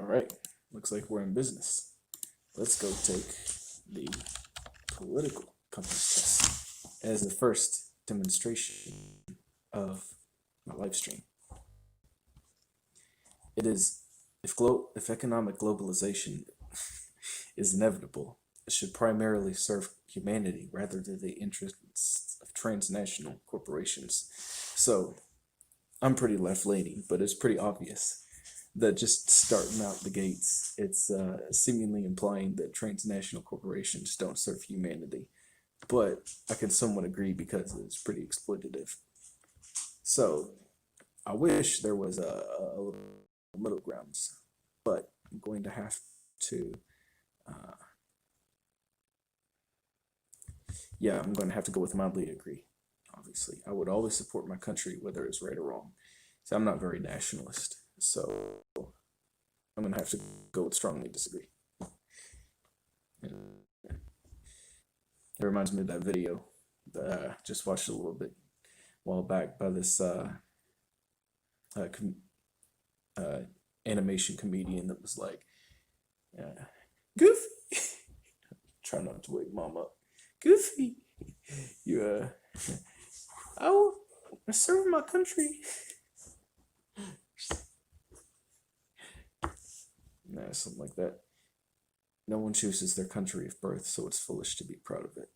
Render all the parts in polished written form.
right, looks like we're in business. Let's go take the political compass test as the first demonstration of my live stream. It is, if economic globalization is inevitable, it should primarily serve humanity rather than the interests of transnational corporations. So I'm pretty left-leaning, but it's pretty obvious that just starting out the gates, it's seemingly implying that transnational corporations don't serve humanity. But I can somewhat agree because it's pretty exploitative. So I wish there was a middle grounds, but I'm going to have to, I'm going to have to go with mildly agree. Obviously, I would always support my country, whether it's right or wrong. So I'm not very nationalist, so I'm gonna have to go with strongly disagree. It reminds me of that video that I just watched a little bit while back by this animation comedian that was like, Goofy, try not to wake mom up. Goofy, you I will serve my country. Nah, something like that. No one chooses their country of birth, so it's foolish to be proud of it.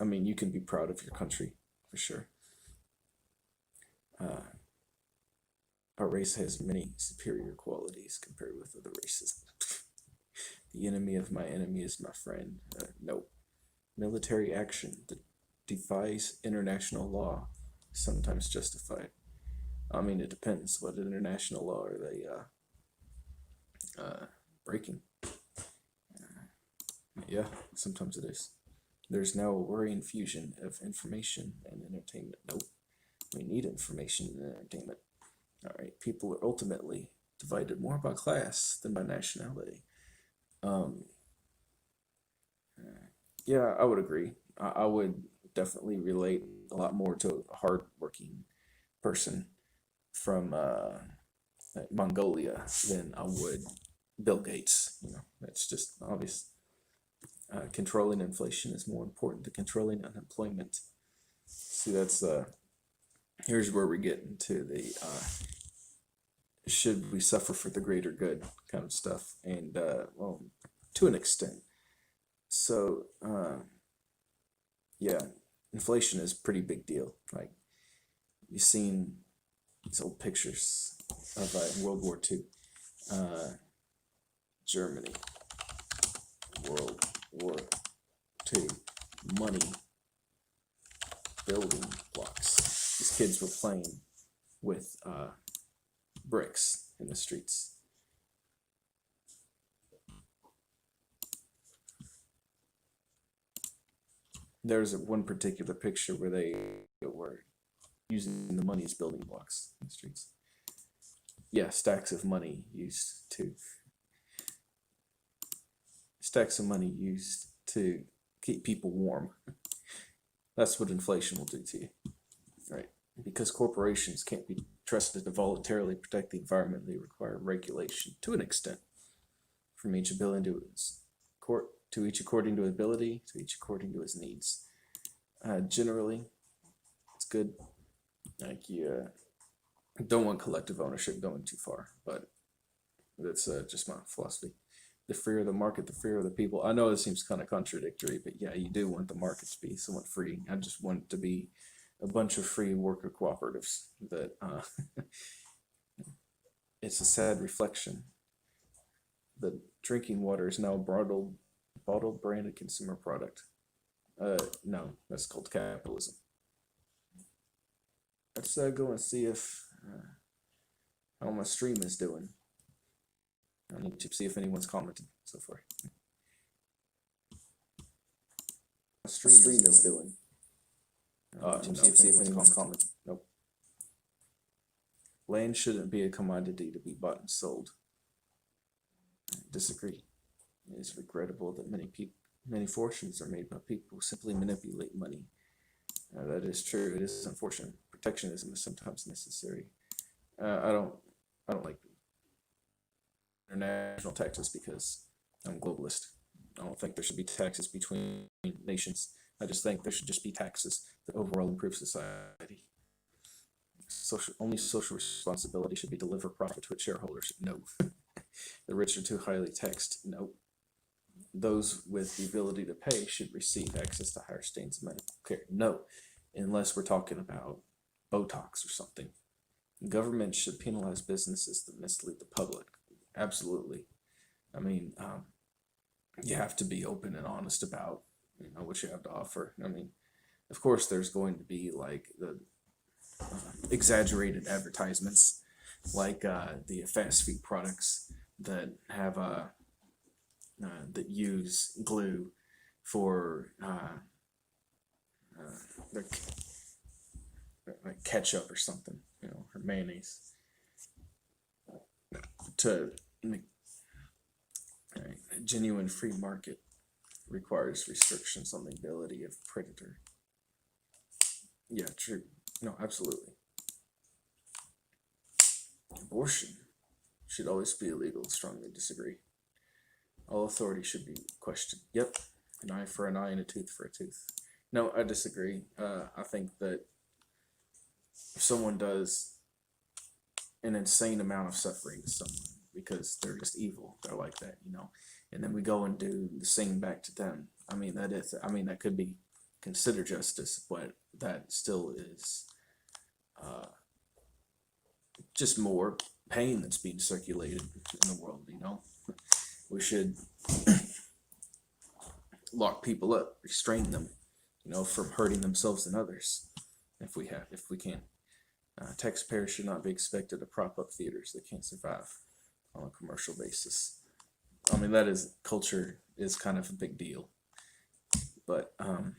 I mean, you can be proud of your country, for sure. Our race has many superior qualities compared with other races. The enemy of my enemy is my friend. Nope. Military action that defies international law is sometimes justified. I mean, it depends. What international law are they breaking? Yeah, sometimes it is. There's now a worrying fusion of information and entertainment. Nope. We need information and entertainment. All right, people are ultimately divided more by class than by nationality. Yeah, I would agree. I would definitely relate a lot more to a hardworking person from Mongolia than I would Bill Gates. You know, that's just obvious. Controlling inflation is more important than controlling unemployment. See, that's here's where we get into the should we suffer for the greater good kind of stuff, and well, to an extent. So yeah, inflation is a pretty big deal. Like, you've seen these old pictures of World War II, Germany, World War II, money, building blocks. These kids were playing with bricks in the streets. There's one particular picture where they were using the money as building blocks in the streets. Yeah, stacks of money used to keep people warm. That's what inflation will do to you, right? Because corporations can't be trusted to voluntarily protect the environment, they require regulation to an extent, from each ability to each according to ability, to each according to his needs. Generally, it's good. Like, you don't want collective ownership going too far, but that's just my philosophy. The freer the market, the freer the people. I know it seems kind of contradictory, but yeah, you do want the market to be somewhat free. I just want it to be a bunch of free worker cooperatives that it's a sad reflection that drinking water is now a bottled branded consumer product. No, that's called capitalism. Let's go and see if how my stream is doing. I need to see if anyone's commented so far. My stream is doing. See if anyone's commented. Nope. Land shouldn't be a commodity to be bought and sold. I disagree. It is regrettable that many fortunes are made by people who simply manipulate money. That is true. It is unfortunate. Protectionism is sometimes necessary. I don't I don't like international taxes because I'm globalist. I don't think there should be taxes between nations. I just think there should just be taxes that overall improve society. Only social responsibility should be deliver profit to its shareholders. No. The rich are too highly taxed. No. Those with the ability to pay should receive access to higher standards of medical care. No. Unless we're talking about Botox or something. Government should penalize businesses that mislead the public. Absolutely. I mean, you have to be open and honest about, what you have to offer. I mean, of course, there's going to be like the exaggerated advertisements, like the fast food products that have that use glue for their like ketchup or something, or mayonnaise to make. Right. A genuine free market requires restrictions on the ability of predator. Yeah, true. No, absolutely. Abortion should always be illegal. Strongly disagree. All authority should be questioned. Yep. An eye for an eye and a tooth for a tooth. No, I disagree. I think that if someone does an insane amount of suffering to someone because they're just evil, they're like that, and then we go and do the same back to them. I mean, that could be considered justice, but that still is just more pain that's being circulated in the world. We should lock people up, restrain them, from hurting themselves and others, if we can. Taxpayers should not be expected to prop up theaters that can't survive on a commercial basis. I mean, culture is kind of a big deal, but I'm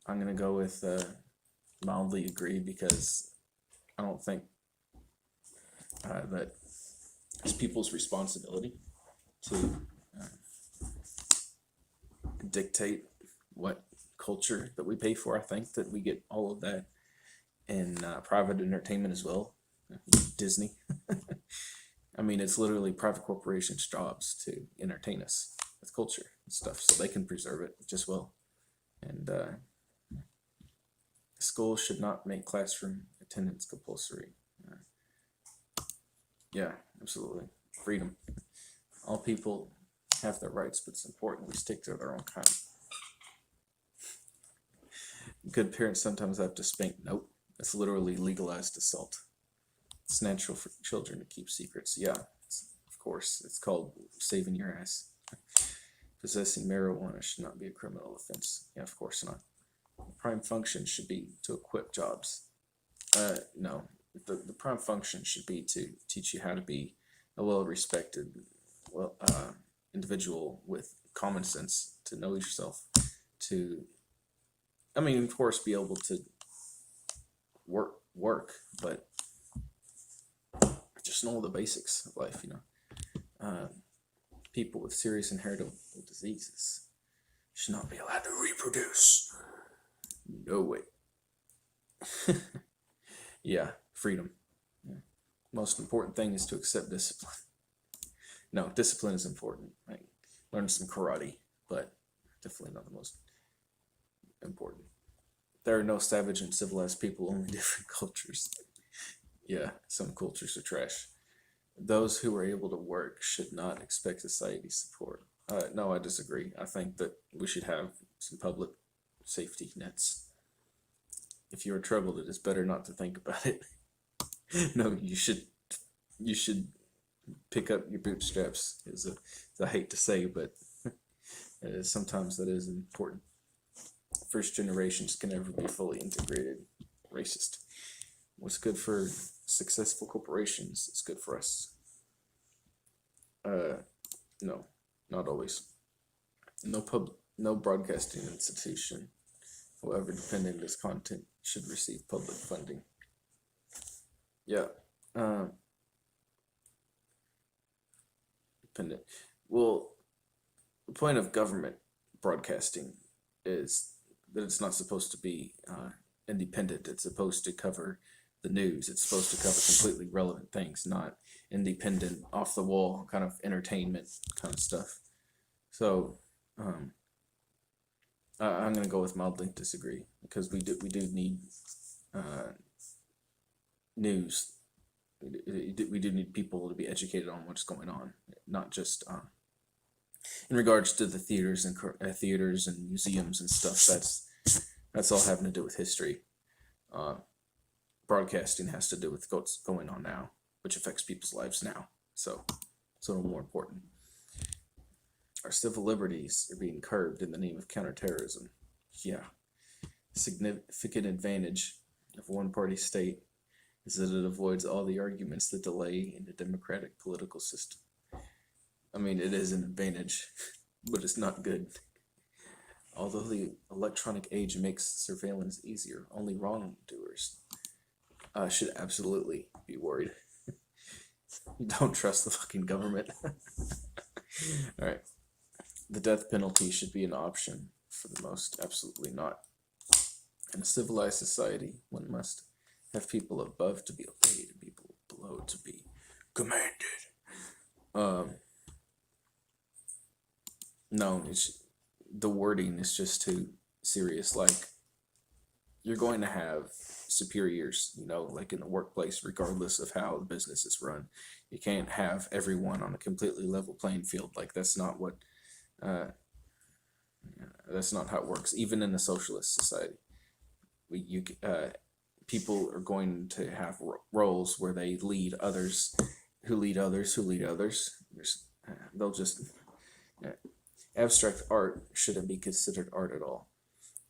gonna go with mildly agree, because I don't think that it's people's responsibility to dictate what culture that we pay for. I think that we get all of that in private entertainment as well. Disney. I mean, it's literally private corporations' jobs to entertain us with culture and stuff, so they can preserve it just well. And schools should not make classroom attendance compulsory. Yeah, absolutely. Freedom. All people have their rights, but it's important we stick to their own kind. Good parents sometimes have to spank. Nope. It's literally legalized assault. It's natural for children to keep secrets. Yeah, of course. It's called saving your ass. Possessing marijuana should not be a criminal offense. Yeah, of course not. The prime function should be to equip jobs. No, the prime function should be to teach you how to be a well-respected, individual with common sense, to know yourself, of course, be able to work, but just know the basics of life. People with serious inheritable diseases should not be allowed to reproduce. No way. Yeah, freedom. Yeah. Most important thing is to accept discipline. No, discipline is important. Like, learn some karate, but definitely not the most important. There are no savage and civilized people, only different cultures. Yeah, some cultures are trash. Those who are able to work should not expect society's support. No, I disagree. I think that we should have some public safety nets. If you're troubled, it is better not to think about it. No, you should pick up your bootstraps. I hate to say, but sometimes that is important. First generations can never be fully integrated. Racist. What's good for successful corporations is good for us. No, not always. No broadcasting institution, however dependent this content, should receive public funding. Yeah. Dependent. Well, the point of government broadcasting is that it's not supposed to be independent. It's supposed to cover the news. It's supposed to cover completely relevant things, not independent, off the wall kind of entertainment kind of stuff. So I'm gonna go with mildly disagree, because we do need news. We do need people to be educated on what's going on, not just in regards to the theaters and museums and stuff. That's all having to do with history. Broadcasting has to do with what's going on now, which affects people's lives now. So it's a little more important. Our civil liberties are being curbed in the name of counterterrorism. Yeah. Significant advantage of one-party state is that it avoids all the arguments that delay in the democratic political system. I mean, it is an advantage, but it's not good. Although the electronic age makes surveillance easier, only wrongdoers should absolutely be worried. Don't trust the fucking government. All right. The death penalty should be an option for the most. Absolutely not. In a civilized society, one must have people above to be obeyed and people below to be commanded. No, the wording is just too serious. Like, you're going to have superiors, like in the workplace, regardless of how the business is run. You can't have everyone on a completely level playing field. Like, that's not how it works. Even in a socialist society, people are going to have roles where they lead others, who lead others, who lead others. They'll just abstract art shouldn't be considered art at all.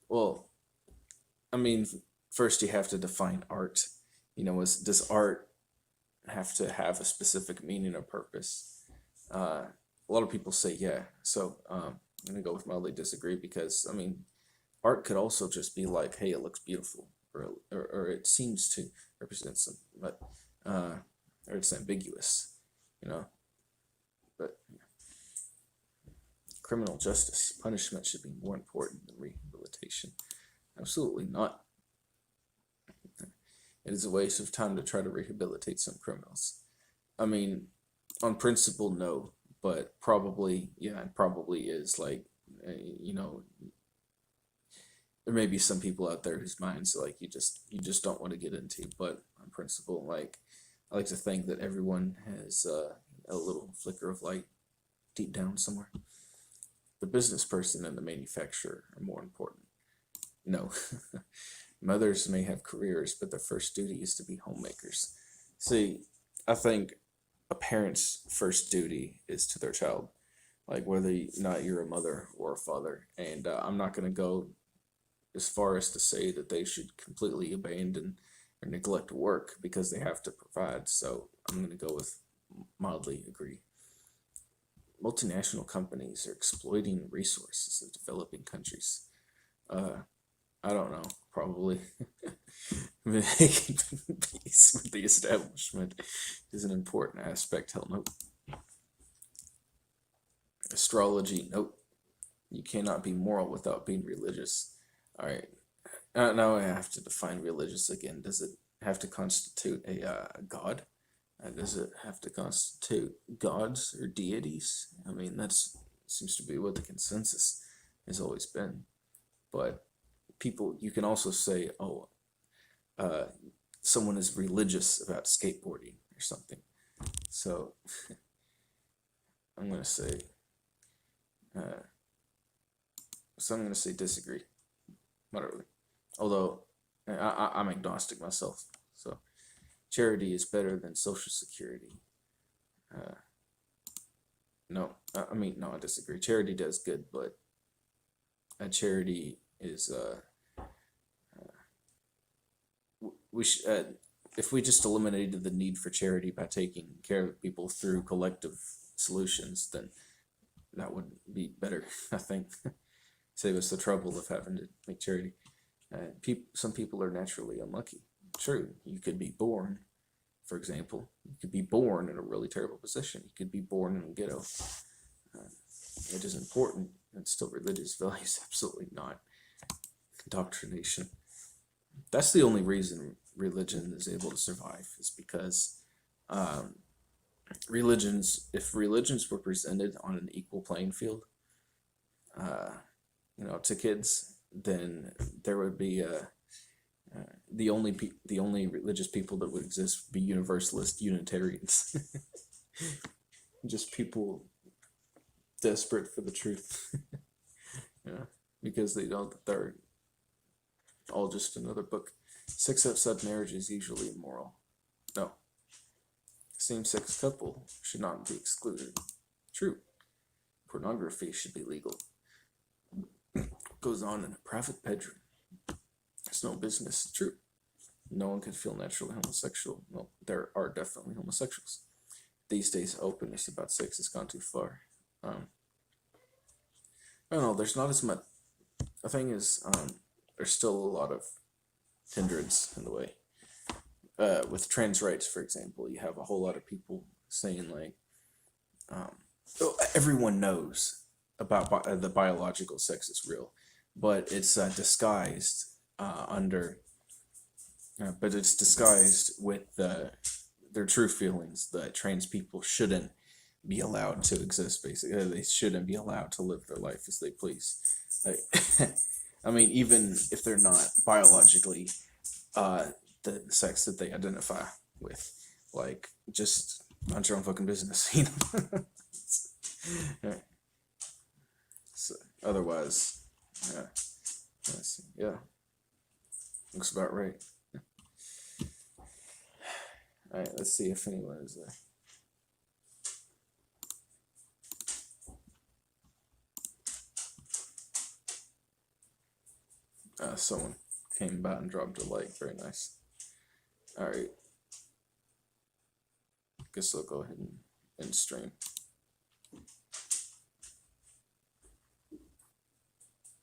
Well, I mean, first you have to define art. Does art have to have a specific meaning or purpose? A lot of people say yeah. So I'm gonna go with mildly disagree, because I mean, art could also just be like, hey, it looks beautiful, or it seems to represent something, but or it's ambiguous, But criminal justice punishment should be more important than rehabilitation. Absolutely not. It is a waste of time to try to rehabilitate some criminals. I mean, on principle, no, but probably, yeah, it probably is. Like, there may be some people out there whose minds like you just don't want to get into, but on principle, like, I like to think that everyone has a little flicker of light deep down somewhere. The business person and the manufacturer are more important. No. Mothers may have careers, but their first duty is to be homemakers. See, I think a parent's first duty is to their child, like whether you're a mother or a father. And I'm not going to go as far as to say that they should completely abandon or neglect work because they have to provide. So I'm going to go with mildly agree. Multinational companies are exploiting resources of developing countries. I don't know, probably. Making peace with the establishment is an important aspect. Hell no. Astrology, nope. You cannot be moral without being religious. All right. Now I have to define religious again. Does it have to constitute a god? Does it have to constitute gods or deities? I mean, that seems to be what the consensus has always been. But people, you can also say, oh, someone is religious about skateboarding or something. So I'm going to say, disagree moderately. Although I'm agnostic myself, so charity is better than social security. No, I disagree. Charity does good, but a charity is if we just eliminated the need for charity by taking care of people through collective solutions, then that would be better, I think. Save us the trouble of having to make charity. Some people are naturally unlucky. True, you could be born, for example, you could be born in a really terrible position. You could be born in a ghetto. It is important. It's still religious values, absolutely not. Indoctrination. That's the only reason religion is able to survive is because if religions were presented on an equal playing field, to kids, then there would be the only religious people that would exist would be universalist Unitarians, just people desperate for the truth, because they know that they're all just another book. Sex outside marriage is usually immoral. No. Same-sex couple should not be excluded. True. Pornography should be legal. Goes on in a private bedroom. It's no business. True. No one can feel naturally homosexual. Well, there are definitely homosexuals. These days, openness about sex has gone too far. I don't know, there's not as much. The thing is, there's still a lot of hindrance in the way. With trans rights, for example, you have a whole lot of people saying like, everyone knows about the biological sex is real, but it's disguised but it's disguised with their true feelings that trans people shouldn't be allowed to exist. Basically, they shouldn't be allowed to live their life as they please. I mean, even if they're not biologically the sex that they identify with, like, just mind your own fucking business, So, otherwise, yeah, yeah, looks about right. All right, let's see if anyone is there. Someone came by and dropped a like. Very nice. All right. Guess I'll go ahead and stream.